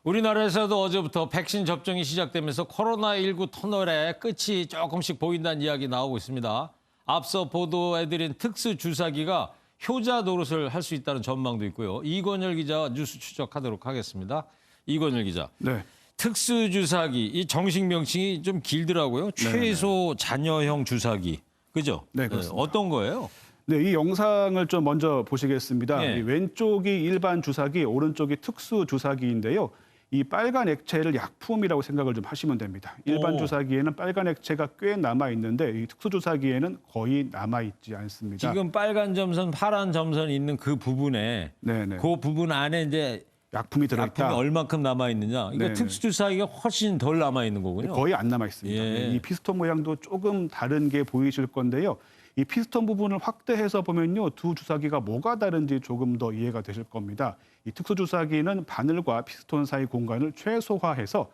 우리나라에서도 어제부터 백신 접종이 시작되면서 코로나19 터널의 끝이 조금씩 보인다는 이야기 나오고 있습니다. 앞서 보도해드린 특수주사기가 효자 노릇을 할 수 있다는 전망도 있고요. 이권열 기자와 뉴스 추적하도록 하겠습니다. 이권열 기자. 네. 특수주사기, 이 정식 명칭이 좀 길더라고요. 최소 잔여형 주사기. 그죠? 네, 그렇습니다. 어떤 거예요? 네, 이 영상을 좀 먼저 보시겠습니다. 네. 이 왼쪽이 일반 주사기, 오른쪽이 특수 주사기인데요. 이 빨간 액체를 약품이라고 생각을 좀 하시면 됩니다. 일반 주사기에는 빨간 액체가 꽤 남아 있는데 이 특수 주사기에는 거의 남아 있지 않습니다. 지금 빨간 점선, 파란 점선 있는 그 부분에 네네. 그 부분 안에 이제 약품이 들어있다. 약품이 얼만큼 남아 있느냐? 이거 네네. 특수주사기가 훨씬 덜 남아 있는 거군요. 거의 안 남아 있습니다. 예. 이 피스톤 모양도 조금 다른 게 보이실 건데요. 이 피스톤 부분을 확대해서 보면요, 두 주사기가 뭐가 다른지 조금 더 이해가 되실 겁니다. 이 특수 주사기는 바늘과 피스톤 사이 공간을 최소화해서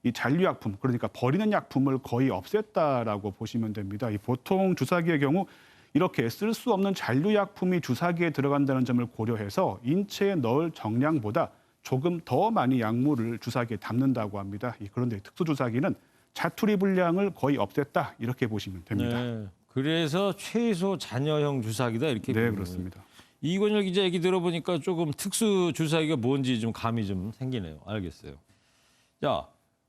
이 잔류약품, 그러니까 버리는 약품을 거의 없앴다라고 보시면 됩니다. 이 보통 주사기의 경우 이렇게 쓸 수 없는 잔류약품이 주사기에 들어간다는 점을 고려해서 인체에 넣을 정량보다 조금 더 많이 약물을 주사기에 담는다고 합니다. 그런데 특수 주사기는 자투리 분량을 거의 없앴다 이렇게 보시면 됩니다. 네. 그래서 최소 잔여형 주사기다 이렇게. 네, 그렇습니다. 이권열 기자 얘기 들어보니까 조금 특수 주사기가 뭔지 좀 감이 좀 생기네요. 알겠어요. 자,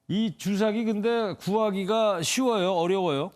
이 주사기 근데 구하기가 쉬워요? 어려워요?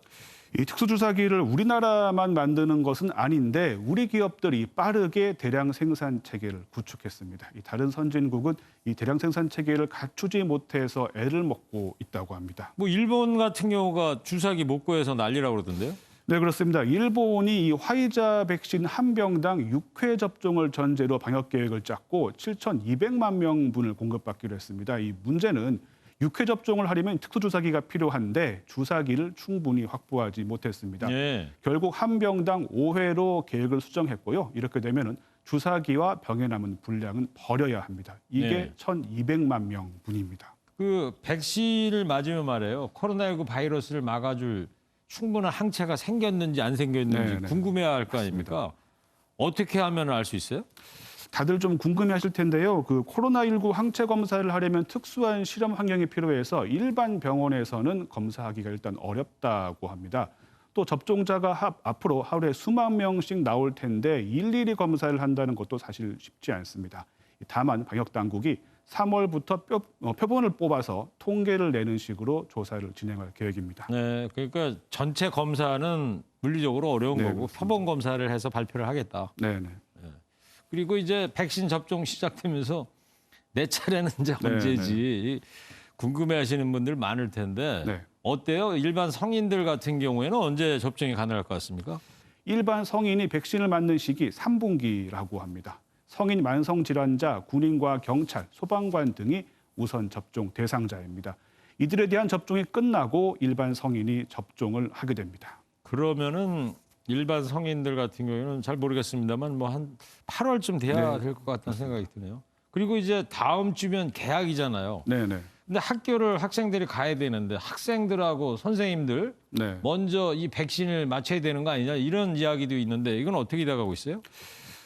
이 특수 주사기를 우리나라만 만드는 것은 아닌데 우리 기업들이 빠르게 대량 생산 체계를 구축했습니다. 이 다른 선진국은 이 대량 생산 체계를 갖추지 못해서 애를 먹고 있다고 합니다. 뭐 일본 같은 경우가 주사기 못 구해서 난리라고 그러던데요? 네, 그렇습니다. 일본이 이 화이자 백신 한 병당 6회 접종을 전제로 방역 계획을 짰고 7,200만 명분을 공급받기로 했습니다. 이 문제는 6회 접종을 하려면 특수주사기가 필요한데 주사기를 충분히 확보하지 못했습니다. 예. 결국 한 병당 5회로 계획을 수정했고요. 이렇게 되면은 주사기와 병에 남은 분량은 버려야 합니다. 이게 네. 1,200만 명분입니다. 그 백신을 맞으면 말이에요. 코로나19 바이러스를 막아줄 충분한 항체가 생겼는지 안 생겼는지 네네. 궁금해할 거 아닙니까? 어떻게 하면 알 수 있어요? 다들 좀 궁금해하실 텐데요. 그 코로나19 항체 검사를 하려면 특수한 실험 환경이 필요해서 일반 병원에서는 검사하기가 일단 어렵다고 합니다. 또 접종자가 앞으로 하루에 수만 명씩 나올 텐데 일일이 검사를 한다는 것도 사실 쉽지 않습니다. 다만 방역 당국이 3월부터 표본을 뽑아서 통계를 내는 식으로 조사를 진행할 계획입니다. 네, 그러니까 전체 검사는 물리적으로 어려운 네, 거고 그렇습니다. 표본 검사를 해서 발표를 하겠다. 네네. 그리고 이제 백신 접종 시작되면서 내 차례는 이제 네, 언제지 궁금해하시는 분들 많을 텐데 네. 어때요? 일반 성인들 같은 경우에는 언제 접종이 가능할 것 같습니까? 일반 성인이 백신을 맞는 시기 3분기라고 합니다. 성인 만성 질환자, 군인과 경찰, 소방관 등이 우선 접종 대상자입니다. 이들에 대한 접종이 끝나고 일반 성인이 접종을 하게 됩니다. 그러면은 일반 성인들 같은 경우에는 잘 모르겠습니다만 뭐 한 8월쯤 돼야 될 것 같다는 생각이 드네요. 그리고 이제 다음 주면 개학이잖아요. 네네. 근데 학교를 학생들이 가야 되는데 학생들하고 선생님들 네. 먼저 이 백신을 맞춰야 되는 거 아니냐 이런 이야기도 있는데 이건 어떻게 돼가고 있어요?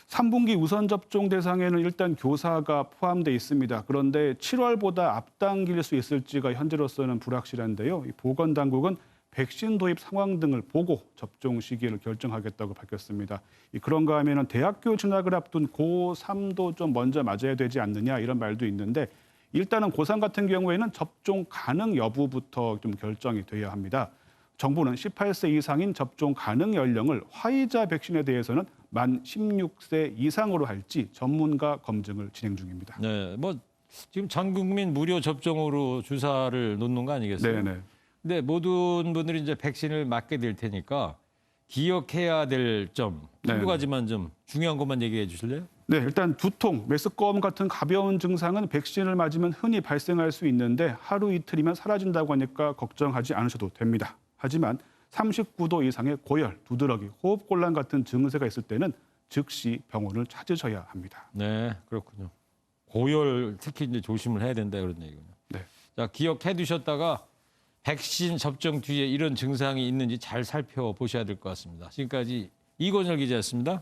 3분기 우선 접종 대상에는 일단 교사가 포함돼 있습니다. 그런데 7월보다 앞당길 수 있을지가 현재로서는 불확실한데요. 이 보건당국은 백신 도입 상황 등을 보고 접종 시기를 결정하겠다고 밝혔습니다. 그런가 하면 대학교 진학을 앞둔 고3도 좀 먼저 맞아야 되지 않느냐 이런 말도 있는데 일단은 고3 같은 경우에는 접종 가능 여부부터 좀 결정이 돼야 합니다. 정부는 18세 이상인 접종 가능 연령을 화이자 백신에 대해서는 만 16세 이상으로 할지 전문가 검증을 진행 중입니다. 네, 뭐 지금 전 국민 무료 접종으로 주사를 놓는 거 아니겠어요? 네네. 근데 모든 분들이 이제 백신을 맞게 될 테니까 기억해야 될 점 한두 네. 가지만 좀 중요한 것만 얘기해 주실래요? 네, 일단 두통, 메스꺼움 같은 가벼운 증상은 백신을 맞으면 흔히 발생할 수 있는데 하루 이틀이면 사라진다고 하니까 걱정하지 않으셔도 됩니다. 하지만 39도 이상의 고열, 두드러기, 호흡곤란 같은 증세가 있을 때는 즉시 병원을 찾으셔야 합니다. 네, 그렇군요. 고열 특히 이제 조심을 해야 된다 그런 얘기군요. 네. 자, 기억해 두셨다가 백신 접종 뒤에 이런 증상이 있는지 잘 살펴보셔야 될 것 같습니다. 지금까지 이권열 기자였습니다.